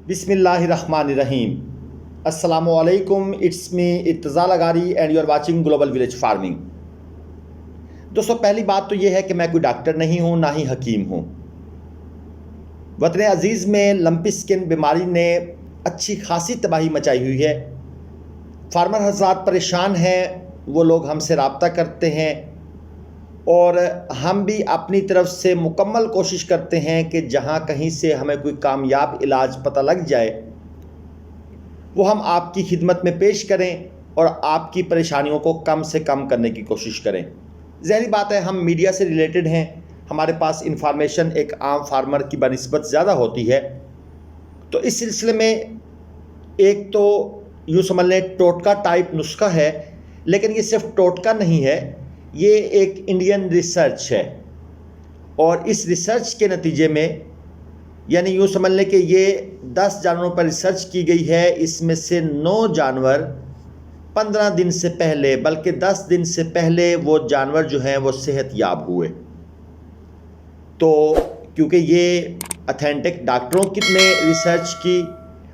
बिस्मिल्लाहिर्रहमानिर्रहीम। अस्सलामुअलैकुम, it's me Irtaza Lagari and you are watching global village farming. दोस्तों, पहली बात तो ये है कि मैं कोई डॉक्टर नहीं हूँ, ना ही हकीम हूँ। वतन अज़ीज़ में लंपी स्किन बीमारी ने अच्छी खासी तबाही मचाई हुई है। फार्मर हज़रात परेशान हैं, वो लोग हमसे रब्ता करते हैं और हम भी अपनी तरफ से मुकम्मल कोशिश करते हैं कि जहाँ कहीं से हमें कोई कामयाब इलाज पता लग जाए वो हम आपकी खिदमत में पेश करें और आपकी परेशानियों को कम से कम करने की कोशिश करें। ज़ाहिर बात है, हम मीडिया से रिलेटेड हैं, हमारे पास इंफॉर्मेशन एक आम फार्मर की बनिस्बत ज़्यादा होती है। तो इस सिलसिले में एक तो यूँ समझ लें टोटका टाइप नुस्खा है, लेकिन ये सिर्फ टोटका नहीं है, ये एक इंडियन रिसर्च है। और इस रिसर्च के नतीजे में यानी यूँ समझ लें कि ये 10 जानवरों पर रिसर्च की गई है। इसमें से 9 जानवर 15 दिन से पहले, बल्कि 10 दिन से पहले वो जानवर जो हैं वो सेहतयाब हुए। तो क्योंकि ये ऑथेंटिक डॉक्टरों ने रिसर्च की,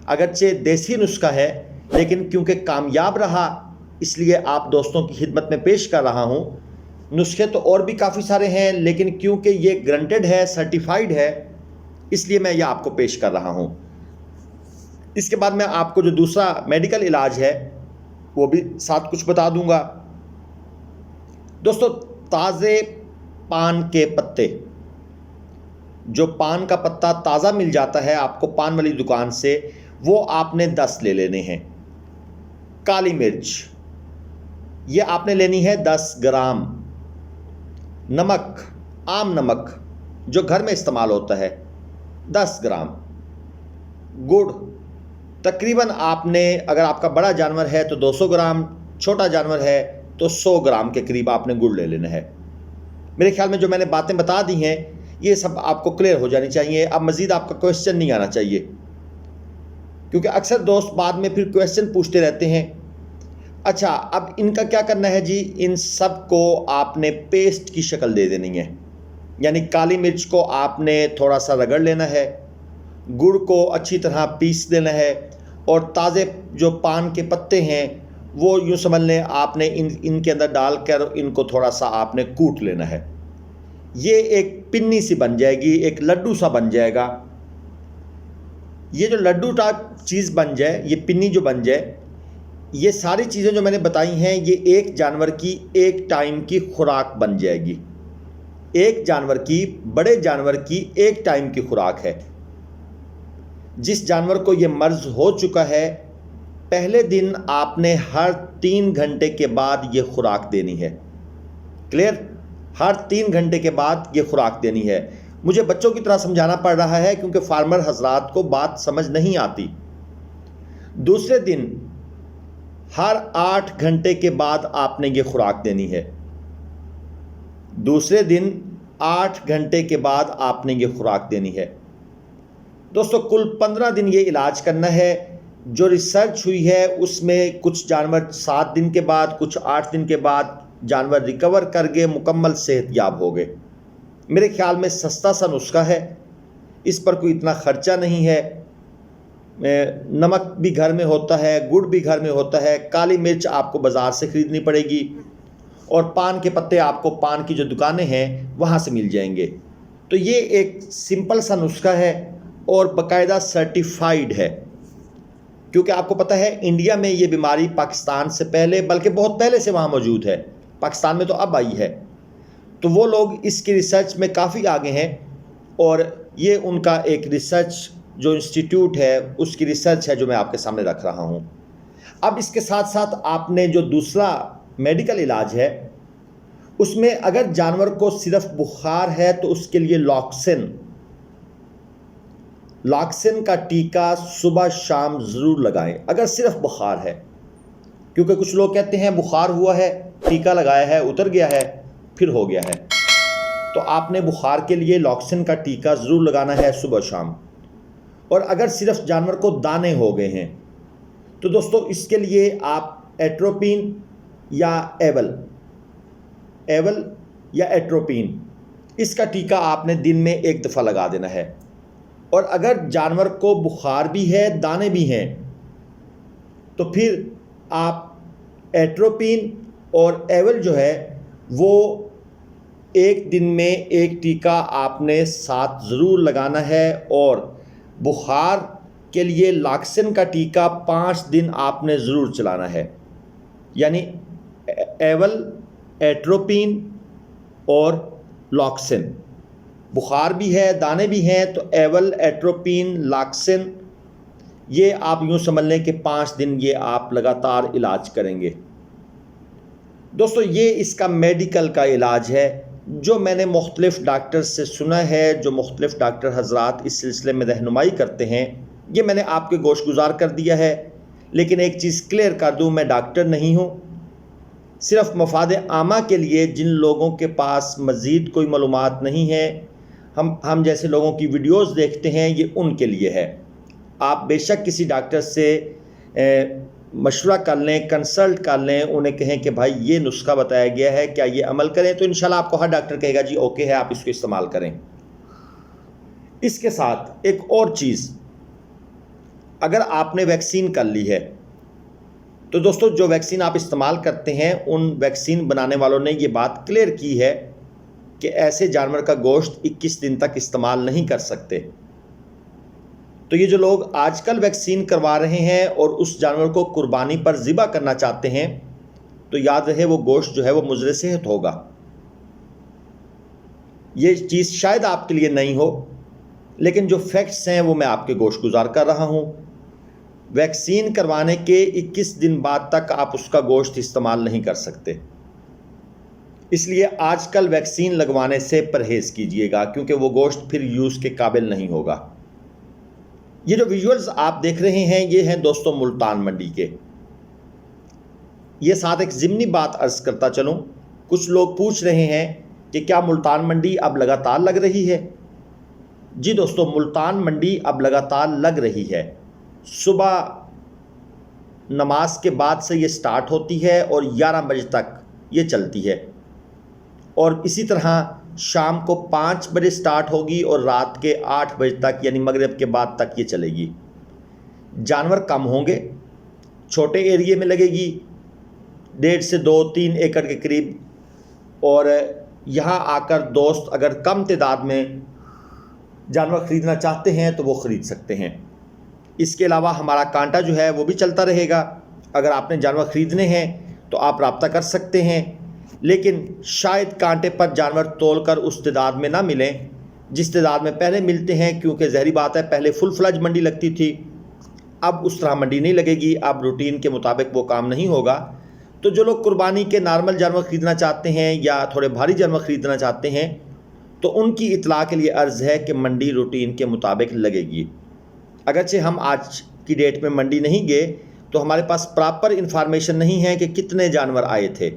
अगरचे देसी नुस्खा है, लेकिन क्योंकि कामयाब रहा इसलिए आप दोस्तों की खिदमत में पेश कर रहा हूँ। नुस्खे तो और भी काफ़ी सारे हैं, लेकिन क्योंकि ये ग्रंटेड है, सर्टिफाइड है, इसलिए मैं यह आपको पेश कर रहा हूँ। इसके बाद मैं आपको जो दूसरा मेडिकल इलाज है वो भी साथ कुछ बता दूंगा। दोस्तों, ताज़े पान के पत्ते, जो पान का पत्ता ताज़ा मिल जाता है आपको पान वाली दुकान से, वो आपने 10 ले लेने हैं। काली मिर्च ये आपने लेनी है 10 ग्राम। नमक, आम नमक जो घर में इस्तेमाल होता है, 10 ग्राम। गुड़ तकरीबन आपने, अगर आपका बड़ा जानवर है तो 200 ग्राम, छोटा जानवर है तो 100 ग्राम के करीब आपने गुड़ ले लेना है। मेरे ख्याल में जो मैंने बातें बता दी हैं ये सब आपको क्लियर हो जानी चाहिए। अब मज़ीद आपका क्वेश्चन नहीं आना चाहिए, क्योंकि अक्सर दोस्त बाद में फिर क्वेश्चन पूछते रहते हैं। अच्छा, अब इनका क्या करना है जी? इन सब को आपने पेस्ट की शक्ल दे देनी है। यानी काली मिर्च को आपने थोड़ा सा रगड़ लेना है, गुड़ को अच्छी तरह पीस देना है, और ताज़े जो पान के पत्ते हैं वो यूँ समझ लें आपने इनके अंदर डालकर इनको थोड़ा सा आपने कूट लेना है। ये एक पिन्नी सी बन जाएगी, एक लड्डू सा बन जाएगा। ये जो लड्डू टाइप चीज़ बन जाए, ये पिन्नी जो बन जाए, ये सारी चीज़ें जो मैंने बताई हैं ये एक जानवर की एक टाइम की खुराक बन जाएगी। एक जानवर की, बड़े जानवर की एक टाइम की खुराक है। जिस जानवर को ये मर्ज हो चुका है, पहले दिन आपने हर 3 घंटे के बाद ये खुराक देनी है। क्लियर? हर 3 घंटे के बाद ये खुराक देनी है। मुझे बच्चों की तरह समझाना पड़ रहा है क्योंकि फार्मर हजरात को बात समझ नहीं आती। दूसरे दिन हर 8 घंटे के बाद आपने ये खुराक देनी है। दूसरे दिन 8 घंटे के बाद आपने ये खुराक देनी है। दोस्तों, कुल 15 दिन ये इलाज करना है। जो रिसर्च हुई है उसमें कुछ जानवर 7 दिन के बाद, कुछ 8 दिन के बाद जानवर रिकवर कर गए, मुकम्मल सेहतयाब हो गए। मेरे ख्याल में सस्ता सा नुस्खा है, इस पर कोई इतना ख़र्चा नहीं है। नमक भी घर में होता है, गुड़ भी घर में होता है, काली मिर्च आपको बाज़ार से ख़रीदनी पड़ेगी, और पान के पत्ते आपको पान की जो दुकानें हैं वहाँ से मिल जाएंगे। तो ये एक सिंपल सा नुस्खा है और बाकायदा सर्टिफाइड है, क्योंकि आपको पता है इंडिया में ये बीमारी पाकिस्तान से पहले, बल्कि बहुत पहले से वहाँ मौजूद है। पाकिस्तान में तो अब आई है। तो वो लोग इसकी रिसर्च में काफ़ी आगे हैं, और ये उनका एक रिसर्च जो इंस्टीट्यूट है उसकी रिसर्च है जो मैं आपके सामने रख रहा हूँ। अब इसके साथ साथ आपने जो दूसरा मेडिकल इलाज है उसमें अगर जानवर को सिर्फ बुखार है तो उसके लिए लॉक्सिन का टीका सुबह शाम ज़रूर लगाएं, अगर सिर्फ बुखार है। क्योंकि कुछ लोग कहते हैं बुखार हुआ है, टीका लगाया है, उतर गया है, फिर हो गया है। तो आपने बुखार के लिए लॉक्सिन का टीका ज़रूर लगाना है सुबह शाम। और अगर सिर्फ जानवर को दाने हो गए हैं तो दोस्तों इसके लिए आप एट्रोपिन या एवल या एट्रोपिन, इसका टीका आपने दिन में 1 दफ़ा लगा देना है। और अगर जानवर को बुखार भी है, दाने भी हैं, तो फिर आप एट्रोपिन और एवल जो है वो एक दिन में एक टीका आपने साथ ज़रूर लगाना है। और बुखार के लिए लॉक्सिन का टीका 5 दिन आपने ज़रूर चलाना है, यानी एवल, एट्रोपिन और लॉक्सिन। बुखार भी है, दाने भी हैं, तो एवल, एट्रोपिन, लॉक्सिन, ये आप यूँ समझ लें कि 5 दिन ये आप लगातार इलाज करेंगे। दोस्तों, ये इसका मेडिकल का इलाज है जो मैंने मुख्तलिफ़ डॉक्टर से सुना है, जो मुख्तलिफ़ डॉक्टर हजरात इस सिलसिले में रहनुमाई करते हैं, ये मैंने आपके गोशगुजार कर दिया है। लेकिन एक चीज़ क्लियर कर दूँ, मैं डॉक्टर नहीं हूँ। सिर्फ मफाद आमा के लिए जिन लोगों के पास मज़ीद कोई मालूमात नहीं है, हम जैसे लोगों की वीडियोस देखते हैं, ये उनके लिए है। आप बेशक किसी डॉक्टर से मशवरा कर लें, कंसल्ट कर लें, उन्हें कहें कि भाई ये नुस्खा बताया गया है, क्या ये अमल करें, तो इंशाल्लाह आपको हर डॉक्टर कहेगा जी ओके है, आप इसको इस्तेमाल करें। इसके साथ एक और चीज़, अगर आपने वैक्सीन कर ली है तो दोस्तों जो वैक्सीन आप इस्तेमाल करते हैं, उन वैक्सीन बनाने वालों ने ये बात क्लियर की है कि ऐसे जानवर का गोश्त 21 दिन तक इस्तेमाल नहीं कर सकते। तो ये जो लोग आजकल वैक्सीन करवा रहे हैं और उस जानवर को कुर्बानी पर ज़िबा करना चाहते हैं, तो याद रहे वो गोश्त जो है वो मुज़र सेहत होगा। ये चीज़ शायद आपके लिए नहीं हो, लेकिन जो फैक्ट्स हैं वो मैं आपके गोशगुजार कर रहा हूँ। वैक्सीन करवाने के 21 दिन बाद तक आप उसका गोश्त इस्तेमाल नहीं कर सकते, इसलिए आजकल वैक्सीन लगवाने से परहेज़ कीजिएगा, क्योंकि वो गोश्त फिर यूज़ के काबिल नहीं होगा। ये जो विजुअल्स आप देख रहे हैं, ये हैं दोस्तों मुल्तान मंडी के। ये साथ एक ज़िमनी बात अर्ज़ करता चलूँ, कुछ लोग पूछ रहे हैं कि क्या मुल्तान मंडी अब लगातार लग रही है? जी दोस्तों, मुल्तान मंडी अब लगातार लग रही है। सुबह नमाज के बाद से ये स्टार्ट होती है और 11 बजे तक ये चलती है, और इसी तरह शाम को 5 बजे स्टार्ट होगी और रात के 8 बजे तक, यानी मगरिब के बाद तक ये चलेगी। जानवर कम होंगे, छोटे एरिए में लगेगी, 1.5 से 2-3 एकड़ के करीब, और यहाँ आकर दोस्त अगर कम तादाद में जानवर ख़रीदना चाहते हैं तो वो ख़रीद सकते हैं। इसके अलावा हमारा कांटा जो है वो भी चलता रहेगा। अगर आपने जानवर ख़रीदने हैं तो आप रब्ता कर सकते हैं, लेकिन शायद कांटे पर जानवर तोलकर उस तादाद में ना मिलें जिस तादाद में पहले मिलते हैं, क्योंकि ज़हरी बात है, पहले फुल फ्लज मंडी लगती थी, अब उस तरह मंडी नहीं लगेगी, अब रूटीन के मुताबिक वो काम नहीं होगा। तो जो लोग कुर्बानी के नॉर्मल जानवर ख़रीदना चाहते हैं या थोड़े भारी जानवर ख़रीदना चाहते हैं, तो उनकी इतला के लिए अर्ज़ है कि मंडी रूटीन के मुताबिक लगेगी। अगरचे हम आज की डेट में मंडी नहीं गए तो हमारे पास प्रॉपर इन्फॉर्मेशन नहीं है कि कितने जानवर आए थे।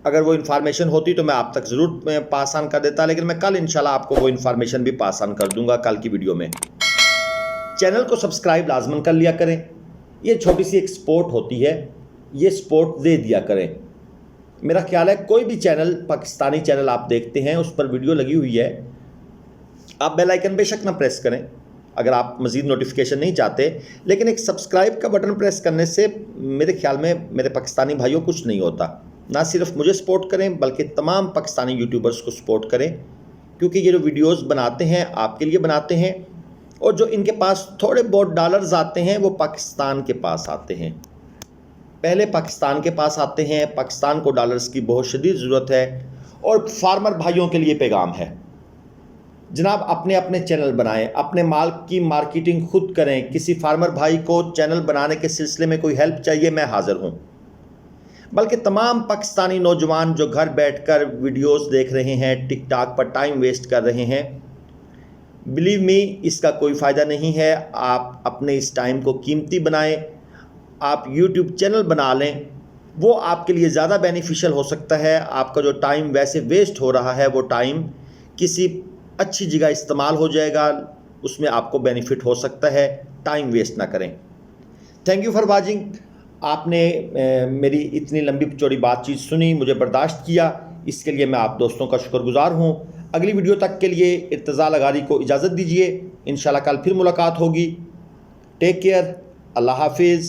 अगर वो इन्फॉर्मेशन होती तो मैं आप तक ज़रूर पास ऑन कर देता, लेकिन मैं कल इंशाल्लाह आपको वो इन्फॉर्मेशन भी पास ऑन कर दूंगा कल की वीडियो में। चैनल को सब्सक्राइब लाजमन कर लिया करें, ये छोटी सी एक सपोर्ट होती है, ये सपोर्ट दे दिया करें। मेरा ख्याल है कोई भी चैनल, पाकिस्तानी चैनल आप देखते हैं, उस पर वीडियो लगी हुई है, आप बेल आइकन बेशक ना प्रेस करें अगर आप मज़ीद नोटिफिकेशन नहीं चाहते, लेकिन एक सब्सक्राइब का बटन प्रेस करने से मेरे ख्याल में मेरे पाकिस्तानी भाइयों कुछ नहीं होता। ना सिर्फ मुझे सपोर्ट करें बल्कि तमाम पाकिस्तानी यूट्यूबर्स को सपोर्ट करें, क्योंकि ये जो वीडियोस बनाते हैं आपके लिए बनाते हैं, और जो इनके पास थोड़े बहुत डॉलर्स आते हैं वो पाकिस्तान के पास आते हैं, पहले पाकिस्तान के पास आते हैं। पाकिस्तान को डॉलर्स की बहुत शदीद ज़रूरत है। और फार्मर भाइयों के लिए पैगाम है, जनाब अपने अपने चैनल बनाएं, अपने माल की मार्केटिंग खुद करें। किसी फार्मर भाई को चैनल बनाने के सिलसिले में कोई हेल्प चाहिए, मैं हाज़िर हूँ। बल्कि तमाम पाकिस्तानी नौजवान जो घर बैठकर वीडियोस देख रहे हैं, टिकटॉक पर टाइम वेस्ट कर रहे हैं, बिलीव मी इसका कोई फ़ायदा नहीं है। आप अपने इस टाइम को कीमती बनाएं, आप यूट्यूब चैनल बना लें, वो आपके लिए ज़्यादा बेनिफिशियल हो सकता है। आपका जो टाइम वैसे वेस्ट हो रहा है वो टाइम किसी अच्छी जगह इस्तेमाल हो जाएगा, उसमें आपको बेनिफिट हो सकता है। टाइम वेस्ट ना करें। Thank you for watching. आपने मेरी इतनी लंबी चौड़ी बातचीत सुनी, मुझे बर्दाश्त किया, इसके लिए मैं आप दोस्तों का शुक्रगुजार हूँ। अगली वीडियो तक के लिए इर्तज़ा लगारी को इजाज़त दीजिए। इंशाल्लाह कल फिर मुलाकात होगी। Take care. अल्लाह हाफिज़।